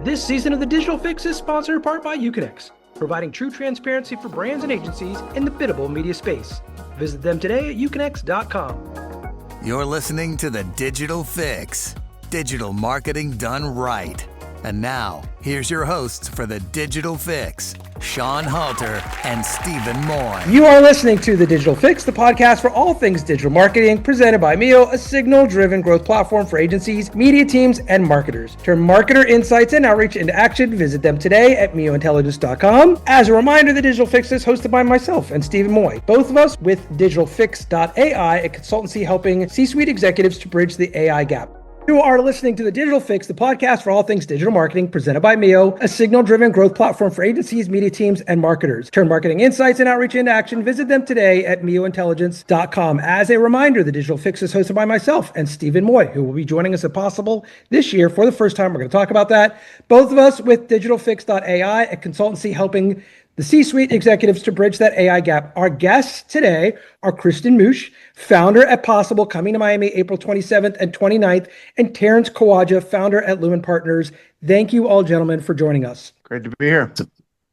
This season of The Digital Fix is sponsored in part by Uconnect, providing true transparency for brands and agencies in the biddable media space. Visit them today at uconnect.com. You're listening to The Digital Fix, digital marketing done right. And now, here's your hosts for The Digital Fix, Sean Halter and Stephen Moy. You are listening to The Digital Fix, the podcast for all things digital marketing, presented by Mio, a signal-driven growth platform for agencies, media teams, and marketers. Turn marketer insights and outreach into action. Visit them today at miointelligence.com. As a reminder, The Digital Fix is hosted by myself and Stephen Moy, both of us with digitalfix.ai, a consultancy helping C-suite executives to bridge the AI gap. You are listening to The Digital Fix, the podcast for all things digital marketing, presented by Mio, a signal-driven growth platform for agencies, media teams, and marketers. Turn marketing insights and outreach into action. Visit them today at miointelligence.com. As a reminder, The Digital Fix is hosted by myself and Stephen Moy, who will be joining us if possible this year for the first time. We're going to talk about that. Both of us with digitalfix.ai, a consultancy helping the C-suite executives to bridge that AI gap. Our guests today are Kristen Muche, founder at Possible, coming to Miami April 27th and 29th, and Terence Kawaja, founder at LUMA Partners. Thank you all, gentlemen, for joining us. Great to be here. It's a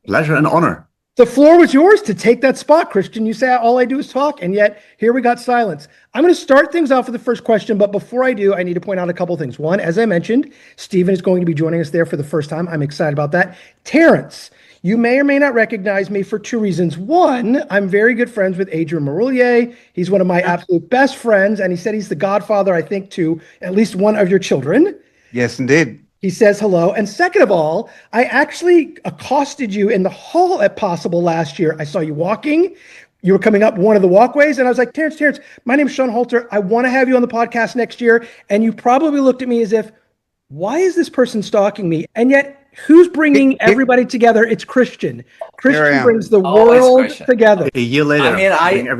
pleasure and honor. The floor was yours to take that spot, Christian. You say all I do is talk, and yet here we got silence. I'm going to start things off with the first question, but before I do, I need to point out a couple things. One, as I mentioned, Stephen is going to be joining us there for the first time. I'm excited about that. Terence, you may or may not recognize me for two reasons. One, I'm very good friends with Adrian Maroulier. He's one of my absolute best friends, and he said he's the godfather, I think, to at least one of your children. Yes, indeed. He says hello. And second of all, I actually accosted you in the hall at Possible last year. I saw you walking. You were coming up one of the walkways, and I was like, Terence, my name's Sean Halter. I want to have you on the podcast next year. And you probably looked at me as if, why is this person stalking me? And yet, who's bringing everybody together? It's Christian. Christian brings the world together. A year later,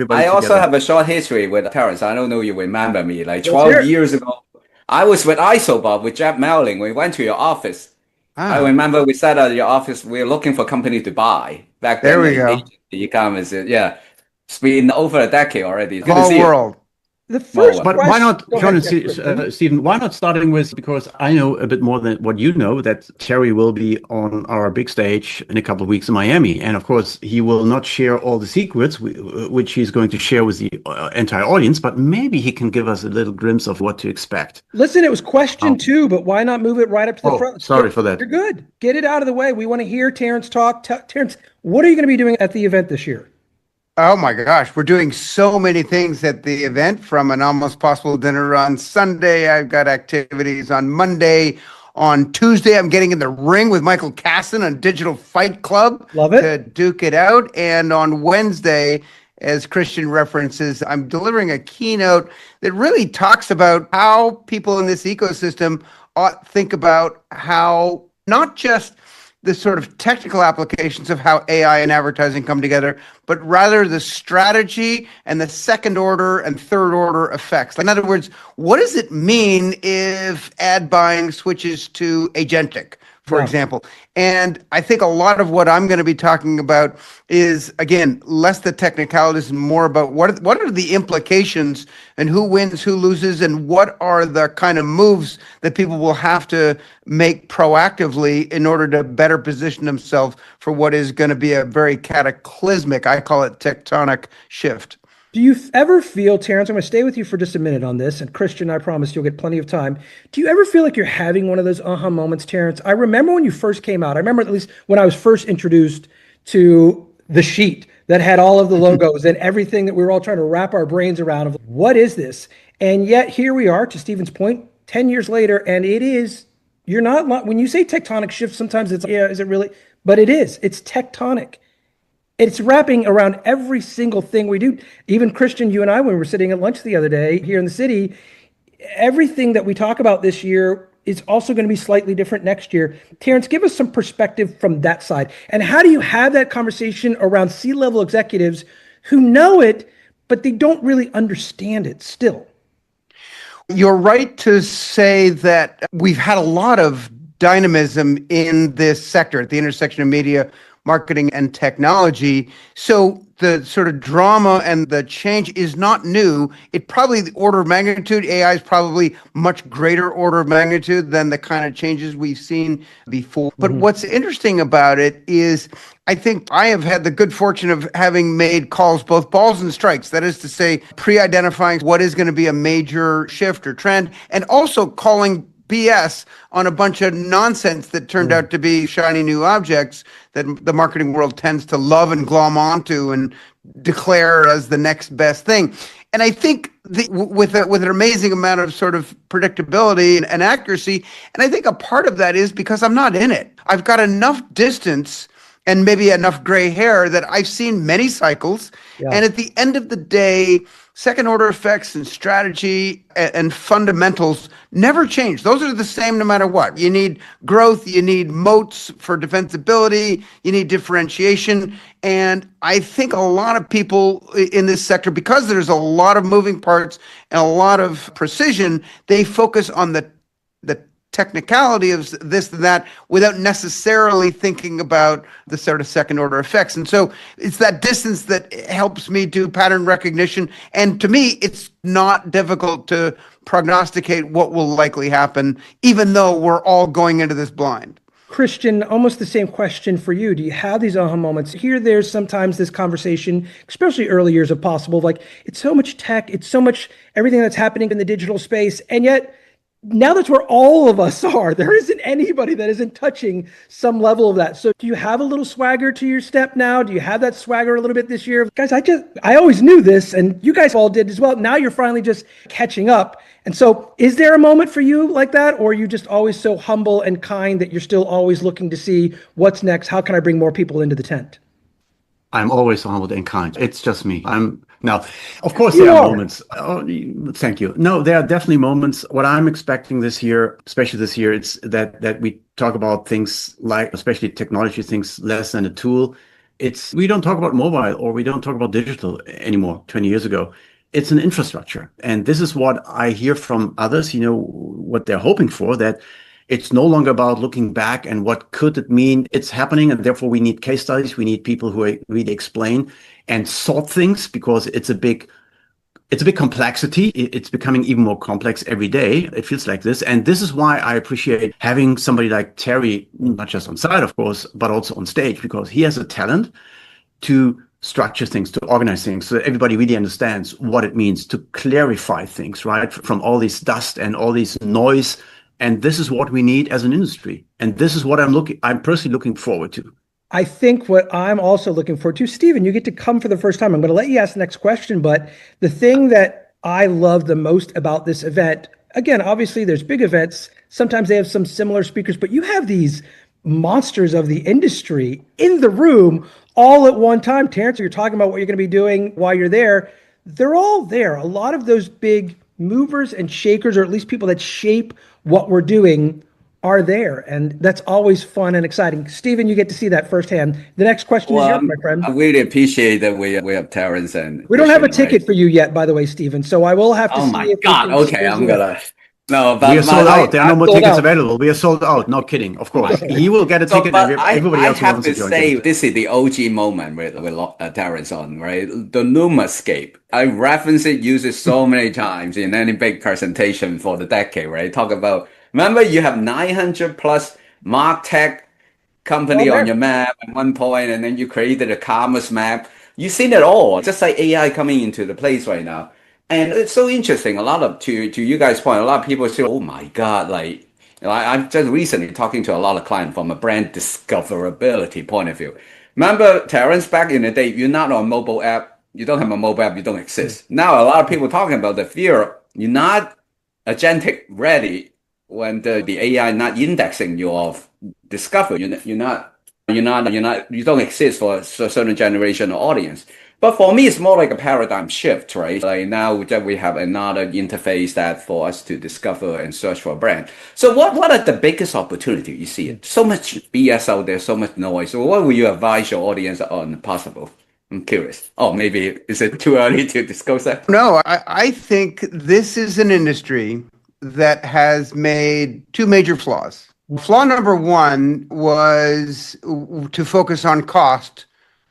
I also have a short history with Terence. I don't know you remember me. Like 12 years ago, I was with Isobob with Jeff Melling. We went to your office. I remember we sat at your office. We were looking for a company to buy. Back then, there we go. The e-commerce, yeah. It's been over a decade already. Good to see world. The first but question, why not, John and Stephen, why not starting with, because I know a bit more than what you know, that Terry will be on our big stage in a couple of weeks in Miami. And of course, he will not share all the secrets, which he's going to share with the entire audience, but maybe he can give us a little glimpse of what to expect. Listen, it was question two, but why not move it right up to the front? Sorry for that. You're good. Get it out of the way. We want to hear Terence talk. Terence, what are you going to be doing at the event this year? Oh my gosh, we're doing so many things at the event, from an Almost Possible dinner on Sunday. I've got activities on Monday. On Tuesday, I'm getting in the ring with Michael Casson on Digital Fight Club. Love it. To duke it out. And on Wednesday, as Christian references, I'm delivering a keynote that really talks about how people in this ecosystem ought to think about how not just the sort of technical applications of how AI and advertising come together, but rather the strategy and the second order and third order effects. In other words, what does it mean if ad buying switches to agentic, for example? And I think a lot of what I'm going to be talking about is, again, less the technicalities and more about what are the implications and who wins, who loses, and what are the kind of moves that people will have to make proactively in order to better position themselves for what is going to be a very cataclysmic, I call it tectonic shift. Do you ever feel, Terence, I'm going to stay with you for just a minute on this, and Christian, I promise you'll get plenty of time. Do you ever feel like you're having one of those aha moments, Terence? I remember when you first came out. I remember at least when I was first introduced to the sheet that had all of the logos and everything that we were all trying to wrap our brains around of what is this? And yet here we are, to Stephen's point, 10 years later, and it is, you're not, when you say tectonic shift, sometimes it's, yeah, is it really? But it is, it's tectonic. It's wrapping around every single thing we do. Even Christian, you and I, when we were sitting at lunch the other day here in the city, everything that we talk about this year is also going to be slightly different next year. Terence, give us some perspective from that side. And how do you have that conversation around C-level executives who know it, but they don't really understand it still? You're right to say that we've had a lot of dynamism in this sector at the intersection of media, marketing and technology. So the sort of drama and the change is not new. It probably the order of magnitude, AI is probably much greater order of magnitude than the kind of changes we've seen before. But what's interesting about it is I think I have had the good fortune of having made calls, both balls and strikes. That is to say, pre-identifying what is going to be a major shift or trend, and also calling BS on a bunch of nonsense that turned out to be shiny new objects that the marketing world tends to love and glom onto and declare as the next best thing. And I think with an amazing amount of sort of predictability and accuracy, and I think a part of that is because I'm not in it. I've got enough distance and maybe enough gray hair that I've seen many cycles. Yeah. And at the end of the day, second order effects and strategy and fundamentals never change. Those are the same no matter what. You need growth, you need moats for defensibility, you need differentiation. And I think a lot of people in this sector, because there's a lot of moving parts and a lot of precision, they focus on the technicality of this and that without necessarily thinking about the sort of second order effects. And so it's that distance that helps me do pattern recognition. And to me, it's not difficult to prognosticate what will likely happen, even though we're all going into this blind. Christian, almost the same question for you. Do you have these aha moments? Here, there's sometimes this conversation, especially early years if possible, like it's so much tech, it's so much everything that's happening in the digital space. And yet, now that's where all of us are. There isn't anybody that isn't touching some level of that. So do you have a little swagger to your step now? Do you have that swagger a little bit this year? Guys, I always knew this, and you guys all did as well. Now you're finally just catching up. And so is there a moment for you like that? Or are you just always so humble and kind that you're still always looking to see what's next? How can I bring more people into the tent? I'm always humble and kind. It's just me. Now, of course, there are moments. Oh, thank you. No, there are definitely moments. What I'm expecting this year, especially this year, it's that we talk about things like, especially technology things, less than a tool. We don't talk about mobile or we don't talk about digital anymore. 20 years ago, it's an infrastructure, and this is what I hear from others. What they're hoping for, that it's no longer about looking back and what could it mean. It's happening, and therefore we need case studies. We need people who really explain and sort things, because it's a big complexity. It's becoming even more complex every day. It feels like this. And this is why I appreciate having somebody like Terry, not just on site, of course, but also on stage, because he has a talent to structure things, to organize things, so that everybody really understands what it means, to clarify things, right? From all this dust and all this noise. And this is what we need as an industry. And this is what I'm personally looking forward to. I think what I'm also looking forward to, Stephen, you get to come for the first time. I'm going to let you ask the next question, but the thing that I love the most about this event, again, obviously there's big events. Sometimes they have some similar speakers, but you have these monsters of the industry in the room all at one time. Terence, you're talking about what you're going to be doing while you're there. They're all there. A lot of those big movers and shakers, or at least people that shape what we're doing, are there. And that's always fun and exciting. Stephen, you get to see that firsthand. The next question is yours, my friend. I really appreciate that we have Terence and we don't have a ticket for you yet, by the way, Stephen. So I will have to see. Oh my God. Okay, I'm gonna. No, but we are sold out. There are no more tickets available. We are sold out. No kidding. Of course, he will get a ticket. Everybody else wants to join. I have to say, this is the OG moment with Terence on, right? The LUMA-scape. I reference it, use it so many times in any big presentation for the decade, right? Talk about. Remember, you have 900 plus MarTech company on your map at one point, and then you created a commerce map. You've seen it all, just like AI coming into the place right now. And it's so interesting. A lot of, to you guys' point, a lot of people say, oh my God, I'm just recently talking to a lot of clients from a brand discoverability point of view. Remember, Terence, back in the day, you're not on mobile app, you don't have a mobile app, you don't exist. Now, a lot of people talking about the fear, you're not agentic ready when the AI not indexing your discovery. You don't exist for a certain generation or audience. But for me, it's more like a paradigm shift, right? Like now that we have another interface that for us to discover and search for a brand. So what are the biggest opportunity you see? So much BS out there, so much noise. So what will you advise your audience on possible? I'm curious. Oh, maybe is it too early to discuss that? No, I think this is an industry that has made two major flaws. Flaw number one was to focus on cost.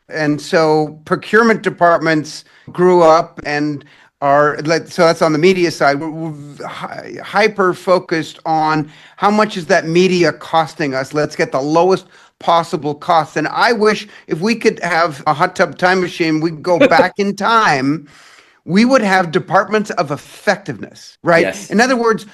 And so procurement departments grew up and so that's on the media side. We're hyper focused on how much is that media costing us? Let's get the lowest possible cost. And I wish if we could have a hot tub time machine, we could go back in time. We would have departments of effectiveness, right? Yes. In other words,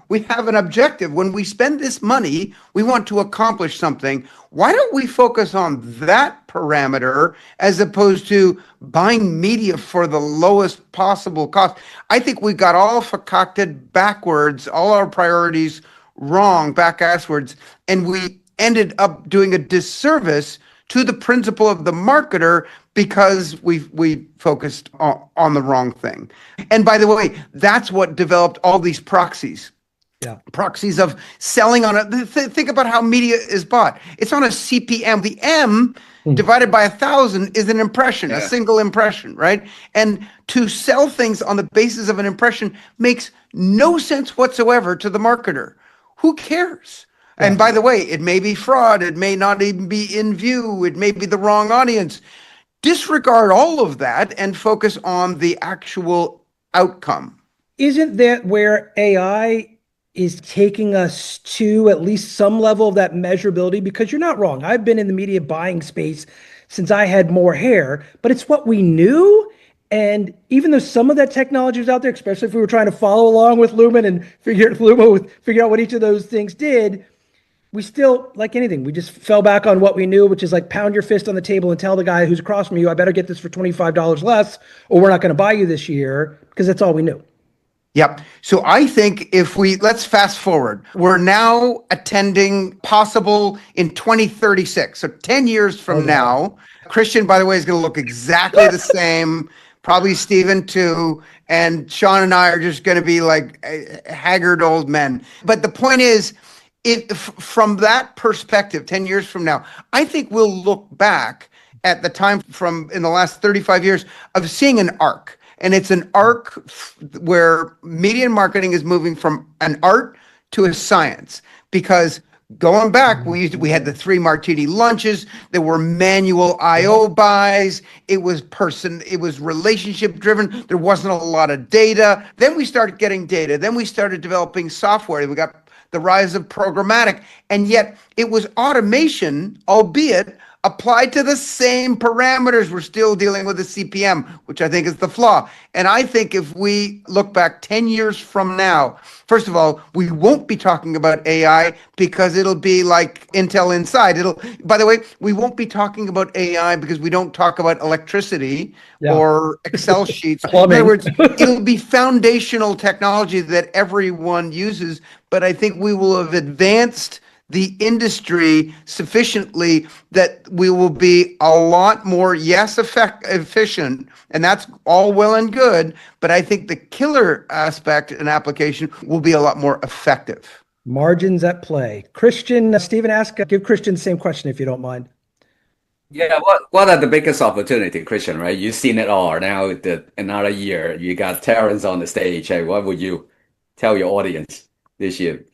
we have an objective. When we spend this money, we want to accomplish something. Why don't we focus on that parameter as opposed to buying media for the lowest possible cost? I think we got all concocted backwards, all our priorities wrong, back-asswards, and we ended up doing a disservice to the principle of the marketer because we focused on the wrong thing. And by the way, that's what developed all these proxies. Yeah. Proxies of selling on think about how media is bought. It's on a CPM. The M divided by 1,000 is an impression, a single impression, right? And to sell things on the basis of an impression makes no sense whatsoever to the marketer. Who cares? And by the way, it may be fraud. It may not even be in view. It may be the wrong audience. Disregard all of that and focus on the actual outcome. Isn't that where AI is taking us to at least some level of that measurability? Because you're not wrong. I've been in the media buying space since I had more hair, but it's what we knew. And even though some of that technology was out there, especially if we were trying to follow along with LUMA and figure out what each of those things did, we still, like anything, we just fell back on what we knew, which is like pound your fist on the table and tell the guy who's across from you, I better get this for $25 less, or we're not going to buy you this year, because that's all we knew. Yep. So I think let's fast forward. We're now attending possible in 2036. So 10 years from now, Christian, by the way, is going to look exactly the same. Probably Stephen too. And Sean and I are just going to be like haggard old men. But the point is, from that perspective, 10 years from now, I think we'll look back at the time from in the last 35 years of seeing an arc. And it's an arc where media and marketing is moving from an art to a science. Because going back, we had the 3 martini lunches. There were manual IO buys. It was relationship driven. There wasn't a lot of data. Then we started getting data. Then we started developing software. We got the rise of programmatic, and yet it was automation, albeit applied to the same parameters. We're still dealing with the CPM, which I think is the flaw. And I think if we look back 10 years from now, first of all, we won't be talking about AI because it'll be like Intel Inside. By the way, we won't be talking about AI because we don't talk about electricity or Excel sheets. In other words, it'll be foundational technology that everyone uses. But I think we will have advanced the industry sufficiently that we will be a lot more, efficient, and that's all well and good, but I think the killer aspect and application will be a lot more effective. Margins at play. Christian, Stephen, give Christian the same question if you don't mind. Yeah, what are the biggest opportunity, Christian, right? You've seen it all. Now, another year, you got Terence on the stage. Hey, what would you tell your audience this year?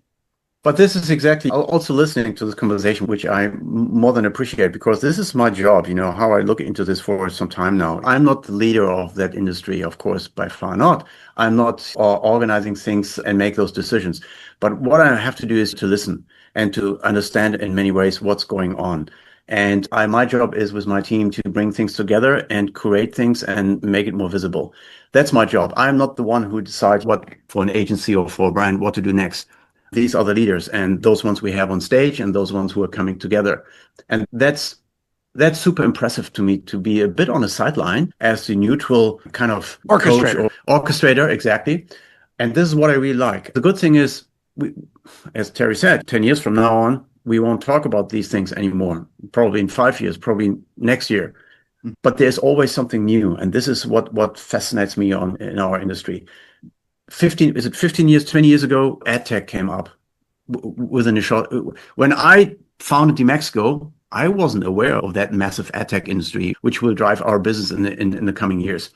But this is exactly also listening to this conversation, which I more than appreciate, because this is my job, how I look into this for some time now. I'm not the leader of that industry, of course, by far not. I'm not organizing things and make those decisions. But what I have to do is to listen and to understand in many ways what's going on. And my job is with my team to bring things together and create things and make it more visible. That's my job. I'm not the one who decides what for an agency or for a brand, what to do next. These are the leaders, and those ones we have on stage and those ones who are coming together. And that's super impressive to me, to be a bit on the sideline as the neutral kind of orchestrator. Orchestrator, exactly. And this is what I really like. The good thing is, as Terry said, 10 years from now on, we won't talk about these things anymore. Probably in 5 years, probably next year. But there's always something new. And this is what fascinates me in our industry. 15 years, 20 years ago, ad tech came up within a short. When I founded Demexco, I wasn't aware of that massive ad tech industry, which will drive our business in the coming years.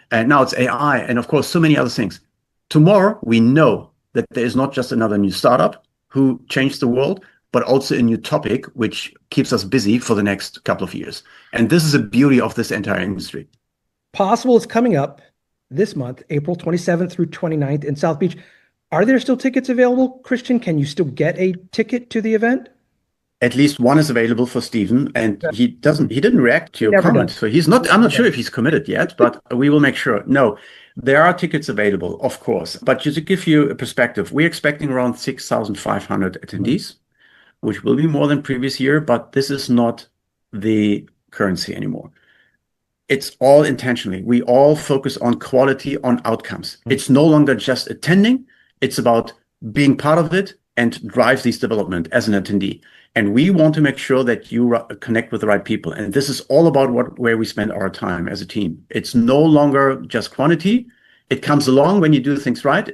And now it's AI, and of course, so many other things. Tomorrow, we know that there is not just another new startup, who changed the world, but also a new topic, which keeps us busy for the next couple of years. And this is the beauty of this entire industry. Possible is coming up this month, April 27th through 29th in South Beach. Are there still tickets available, Christian? Can you still get a ticket to the event? At least one is available for Stephen, and he didn't react to your comment. So I'm not sure if he's committed yet, but we will make sure. No, there are tickets available, of course. But just to give you a perspective, we're expecting around 6,500 attendees, which will be more than previous year, but this is not the currency anymore. It's all intentionally. We all focus on quality, on outcomes. It's no longer just attending. It's about being part of it and drive this development as an attendee. And we want to make sure that you connect with the right people. And this is all about where we spend our time as a team. It's no longer just quantity. It comes along when you do things right.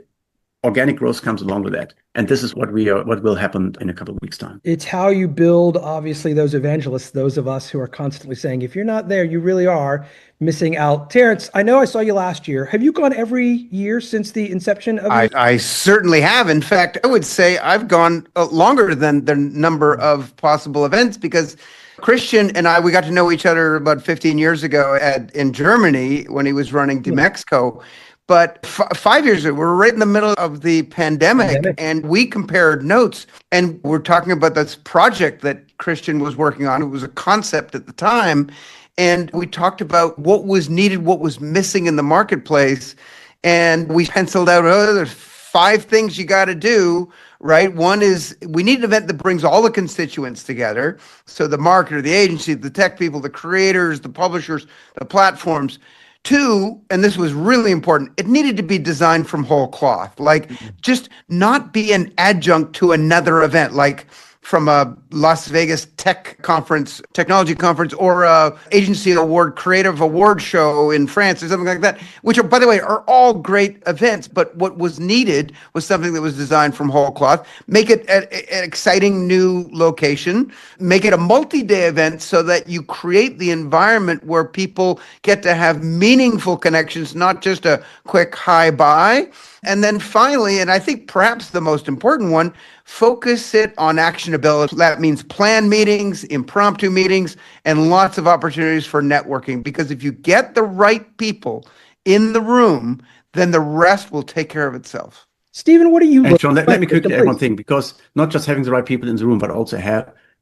Organic growth comes along with that. And this is what will happen in a couple of weeks' time. It's how you build, obviously, those evangelists, those of us who are constantly saying, if you're not there, you really are missing out. Terence, I know I saw you last year. Have you gone every year since the inception of I certainly have. In fact, I would say I've gone longer than the number of possible events, because Christian and I, we got to know each other about 15 years ago in Germany when he was running to Mexico. But 5 years ago, we were right in the middle of the pandemic, and we compared notes. And we're talking about this project that Christian was working on. It was a concept at the time. And we talked about what was needed, what was missing in the marketplace. And we penciled out, there's 5 things you got to do, right? One is we need an event that brings all the constituents together. So the marketer, the agency, the tech people, the creators, the publishers, the platforms. 2, and this was really important, it needed to be designed from whole cloth, like just not be an adjunct to another event, like from a Las Vegas technology conference, or a agency award, creative award show in France or something like that, which are, by the way, are all great events. But what was needed was something that was designed from whole cloth, make it an exciting new location, make it a multi-day event so that you create the environment where people get to have meaningful connections, not just a quick hi-bye. And then finally, and I think perhaps the most important one, focus it on actionability. That means plan meetings, impromptu meetings, and lots of opportunities for networking. Because if you get the right people in the room, then the rest will take care of itself. Stephen, what are you? And Sean, let me quickly add one thing, because not just having the right people in the room, but also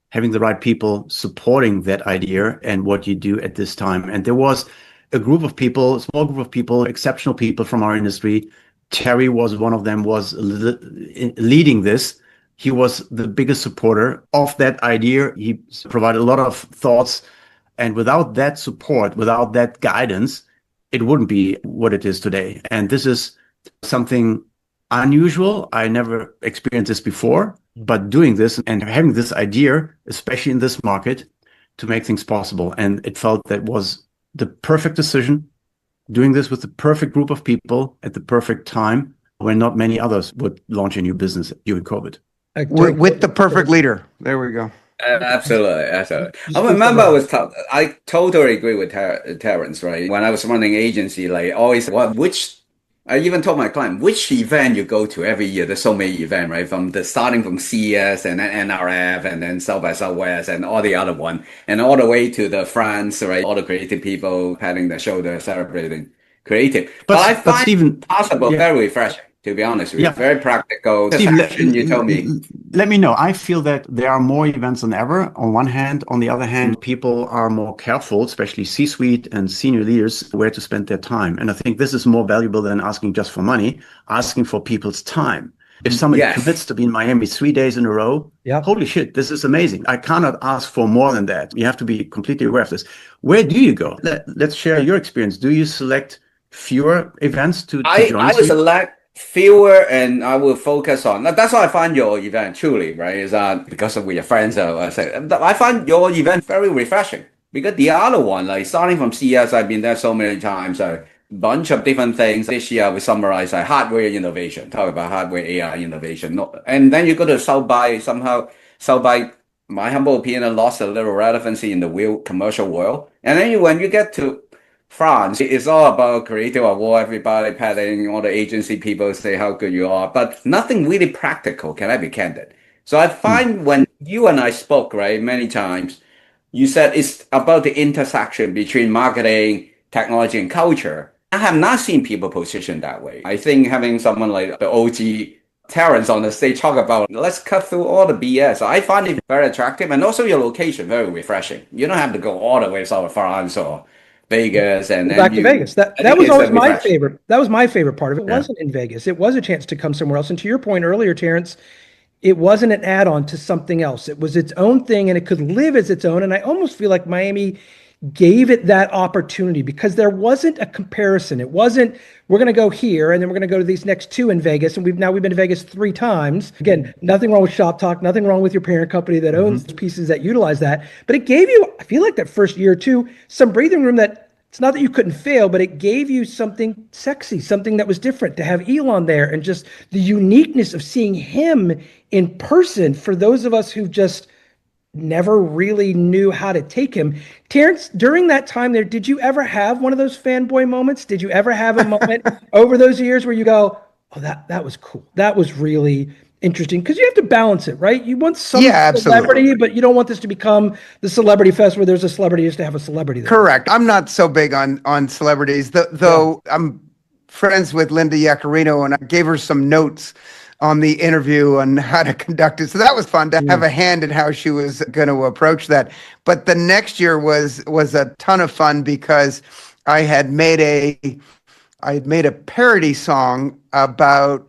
having the right people supporting that idea and what you do at this time. And there was a small group of people, exceptional people from our industry. Terry was one of them, was leading this. He was the biggest supporter of that idea. He provided a lot of thoughts. And without that support, without that guidance, it wouldn't be what it is today. And this is something unusual. I never experienced this before, but doing this and having this idea, especially in this market, to make things possible. And it felt that was the perfect decision, doing this with the perfect group of people at the perfect time when not many others would launch a new business during COVID. With the perfect leader. There we go. Absolutely. I remember I totally agree with Terence, right? When I was running agency, like always, I even told my client, which event you go to every year, there's so many events, right? Starting from CES and then NRF and then South by Southwest and all the other one, and all the way to the France, right? All the creative people patting their shoulder, celebrating creative. But I find Stephen, possible very refreshing. To be honest with you, very practical. Steve, you told me. Let me know. I feel that there are more events than ever. On one hand, on the other hand, people are more careful, especially C-suite and senior leaders, where to spend their time. And I think this is more valuable than asking just for money, asking for people's time. If somebody commits to be in Miami 3 days in a row, holy shit, this is amazing. I cannot ask for more than that. You have to be completely aware of this. Where do you go? Let's share your experience. Do you select fewer events to join? I would select fewer, and I will focus on that's why I find your event truly right is that because we are friends. I find your event very refreshing, because the other one, like starting from CES, I've been there so many times, a bunch of different things. This year we summarize hardware innovation, talk about hardware AI innovation, and then you go to South by, my humble opinion, lost a little relevancy in the real commercial world. And then when you get to France, it's all about creative award, everybody patting, all the agency people say how good you are, but nothing really practical. Can I be candid? So I find when you and I spoke, right, many times, you said it's about the intersection between marketing, technology, and culture. I have not seen people positioned that way. I think having someone like the OG Terence on the stage talk about let's cut through all the BS. I find it very attractive, and also your location very refreshing. You don't have to go all the way to France or Vegas, and Back to Vegas. That I that think was it's always my refreshing. favorite. That was my favorite part of it. It Yeah. wasn't in Vegas. It was a chance to come somewhere else. And to your point earlier, Terrence, it wasn't an add-on to something else. It was its own thing and it could live as its own. And I almost feel like Miami gave it that opportunity because there wasn't a comparison. It wasn't, we're going to go here and then we're going to go to these next two in Vegas. And we've been to Vegas 3 times. Again, nothing wrong with Shop Talk, nothing wrong with your parent company that owns pieces that utilize that. But it gave you, I feel like that first year or two, some breathing room that it's not that you couldn't fail, but it gave you something sexy, something that was different to have Elon there and just the uniqueness of seeing him in person for those of us who just never really knew how to take him. Terrence, during that time there, did you ever have one of those fanboy moments? Did you ever have a moment over those years where you go, oh, that was cool. That was really interesting, because you have to balance it, right? You want some celebrity, but you don't want this to become the celebrity fest where there's a celebrity just to have a celebrity there. Correct. I'm not so big on celebrities, though I'm friends with Linda Yaccarino, and I gave her some notes on the interview on how to conduct it. So that was fun to have a hand in how she was going to approach that. But the next year was a ton of fun because I had made a parody song about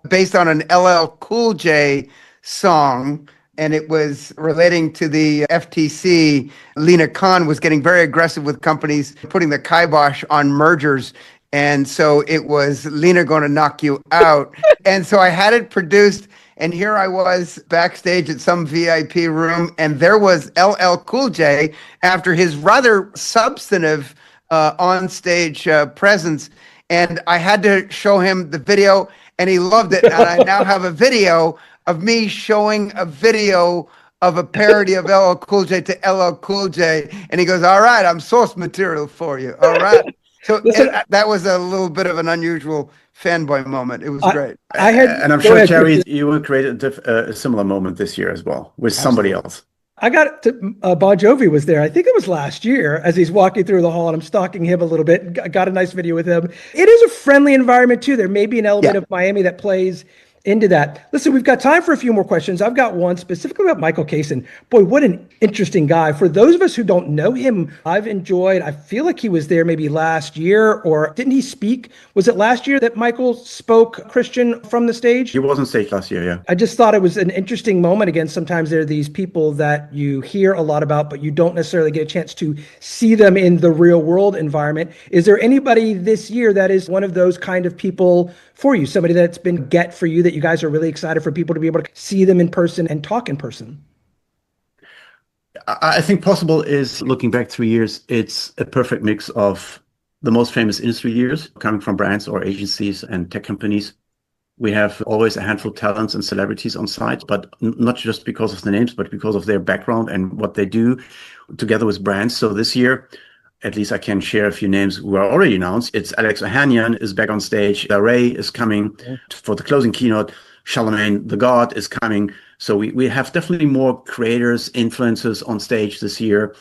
based on an LL Cool J song, and it was relating to the FTC. Lena Khan was getting very aggressive with companies, putting the kibosh on mergers. And so it was Lena going to knock you out. And so I had it produced, and here I was backstage at some VIP room, and there was LL Cool J after his rather substantive on-stage presence. And I had to show him the video, and he loved it. And I now have a video of me showing a video of a parody of LL Cool J to LL Cool J. And he goes, all right, I'm source material for you. All right. So that was a little bit of an unusual fanboy moment. It was great. And I'm sure, Terry, you will create a similar moment this year as well with somebody else. I got to, Bon Jovi was there. I think it was last year as he's walking through the hall, and I'm stalking him a little bit. Got a nice video with him. It is a friendly environment too. There may be an element of Miami that plays into that. Listen, we've got time for a few more questions. I've got one specifically about Michael Kaysen. Boy, what an interesting guy. For those of us who don't know him, I feel like he was there maybe last year, or didn't he speak? Was it last year that Michael spoke, Christian, from the stage? He was on stage last year, yeah. I just thought it was an interesting moment. Again, sometimes there are these people that you hear a lot about, but you don't necessarily get a chance to see them in the real world environment. Is there anybody this year that is one of those kind of people for you? Somebody that's been get for you that you guys are really excited for people to be able to see them in person and talk in person? I think possible is, looking back 3 years, it's a perfect mix of the most famous industry leaders coming from brands or agencies and tech companies. We have always a handful of talents and celebrities on site, but not just because of the names, but because of their background and what they do together with brands. So this year, at least I can share a few names who are already announced. It's Alex Ohanian is back on stage. Ray is coming for the closing keynote. Charlemagne the God is coming. So we have definitely more creators, influencers on stage this year.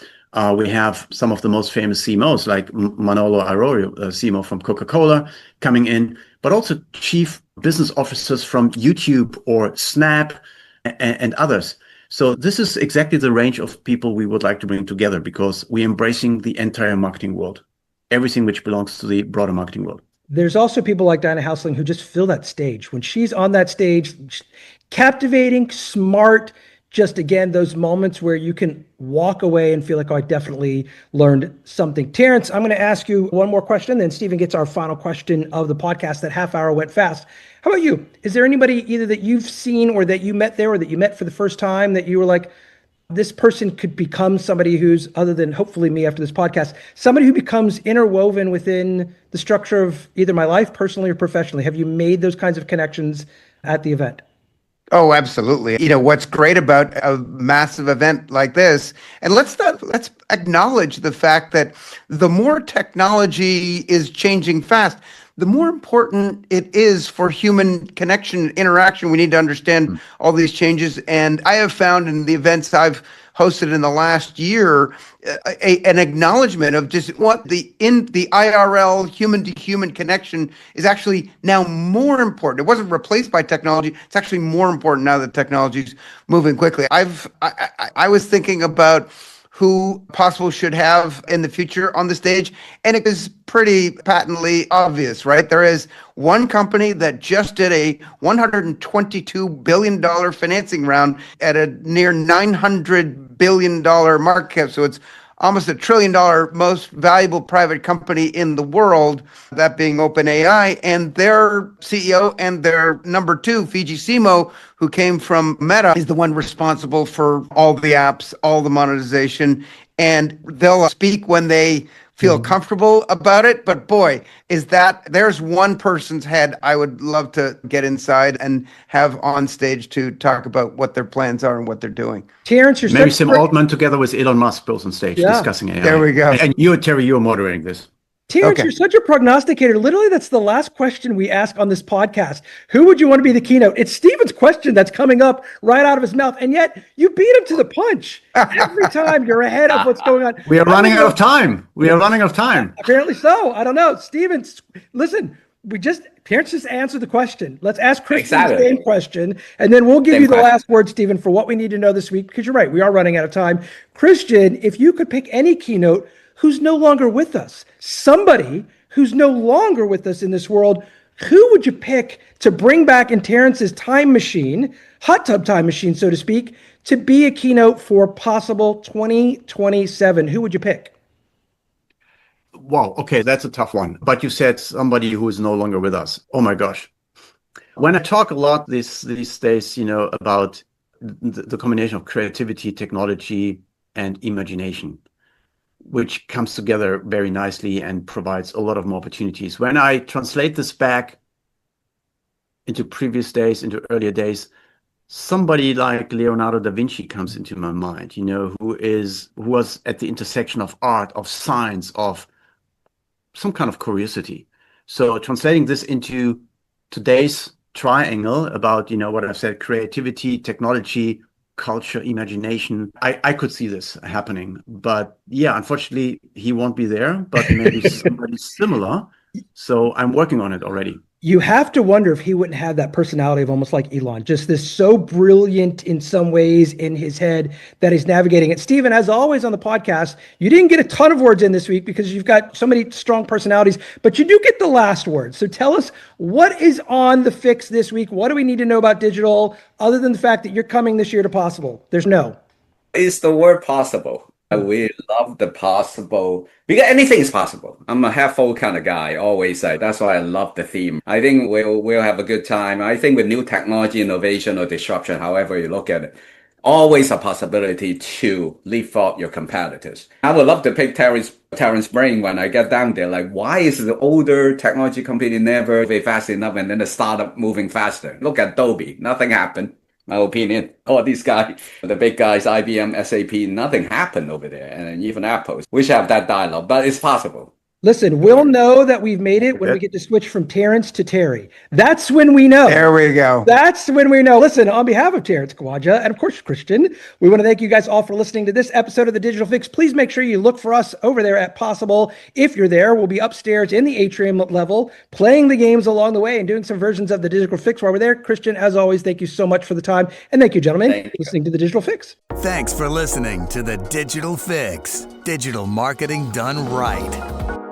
We have some of the most famous CMOs like Manolo Arroyo, CMO from Coca-Cola, coming in, but also chief business officers from YouTube or Snap and others. So this is exactly the range of people we would like to bring together, because we're embracing the entire marketing world, everything which belongs to the broader marketing world. There's also people like Dinah Hausling who just fill that stage. When she's on that stage, captivating, smart, just again, those moments where you can walk away and feel like, oh, I definitely learned something. Terrence, I'm going to ask you one more question, then Stephen gets our final question of the podcast. That half hour went fast. How about you? Is there anybody either that you've seen or that you met there or that you met for the first time that you were like, this person could become somebody who's, other than hopefully me after this podcast, somebody who becomes interwoven within the structure of either my life, personally or professionally? Have you made those kinds of connections at the event? Oh, absolutely. You know, what's great about a massive event like this, and let's acknowledge the fact that the more technology is changing fast, the more important it is for human connection, interaction. We need to understand all these changes. And I have found in the events I've hosted in the last year, an acknowledgement of just what the IRL human to human connection is actually now more important. It wasn't replaced by technology. It's actually more important now that technology is moving quickly. I was thinking about who Possible should have in the future on the stage, and it is pretty patently obvious, right? There is one company that just did a $122 billion financing round at a near $900 billion market cap. So it's almost $1 trillion most valuable private company in the world, that being OpenAI, and their CEO and their number two, Fiji Simo, who came from Meta, is the one responsible for all the apps, all the monetization, and they'll speak when they feel comfortable about it. But boy, there's one person's head I would love to get inside and have on stage to talk about what their plans are and what they're doing. Terence, you're maybe Sam Altman together with Elon Musk both on stage discussing AI. There we go. And you, Terry, you're moderating this. Terence, you're such a prognosticator. Literally, that's the last question we ask on this podcast. Who would you want to be the keynote? It's Stephen's question that's coming up right out of his mouth, and yet you beat him to the punch. Every time you're ahead of what's going on. We are running out of time. Apparently so. I don't know. Stephen, listen, Terence just answered the question. Let's ask Christian the same question, and then we'll give you the last word, Stephen, for what we need to know this week, because you're right, we are running out of time. Christian, if you could pick any keynote who's no longer with us, somebody who's no longer with us in this world, who would you pick to bring back in Terence's time machine, hot tub time machine, so to speak, to be a keynote for Possible 2027? Who would you pick? Wow, okay, that's a tough one. But you said somebody who is no longer with us. Oh my gosh. When I talk a lot these days, about the combination of creativity, technology, and imagination, which comes together very nicely and provides a lot of more opportunities. When I translate this back into previous days, into earlier days, somebody like Leonardo da Vinci comes into my mind, who was at the intersection of art, of science, of some kind of curiosity. So translating this into today's triangle about, what I've said, creativity, technology, culture, imagination. I could see this happening, but unfortunately he won't be there, but maybe somebody similar. So I'm working on it already. You have to wonder if he wouldn't have that personality of almost like Elon, just this so brilliant in some ways in his head that he's navigating it. Stephen, as always on the podcast, you didn't get a ton of words in this week because you've got so many strong personalities, but you do get the last word. So tell us, what is on the fix this week? What do we need to know about digital other than the fact that you're coming this year to Possible? There's no. It's the word possible. We love the possible because anything is possible. I'm a half full kind of guy, always say. That's why I love the theme. I think we'll have a good time. I think with new technology, innovation, or disruption, however you look at it, always a possibility to leapfrog your competitors. I would love to pick Terence brain when I get down there. Like, why is the older technology company never very fast enough and then the startup moving faster? Look at Adobe. Nothing happened. My opinion, all these guys, the big guys, IBM, SAP, nothing happened over there. And even Apple. We should have that dialogue, but it's possible. Listen, we'll know that we've made it when we get to switch from Terence to Terry. That's when we know. There we go. That's when we know. Listen, on behalf of Terence, Kawaja, and of course, Christian, we want to thank you guys all for listening to this episode of The Digital Fix. Please make sure you look for us over there at Possible. If you're there, we'll be upstairs in the atrium level, playing the games along the way and doing some versions of The Digital Fix while we're there. Christian, as always, thank you so much for the time. And thank you, gentlemen, for listening to The Digital Fix. Thanks for listening to The Digital Fix. Digital marketing done right.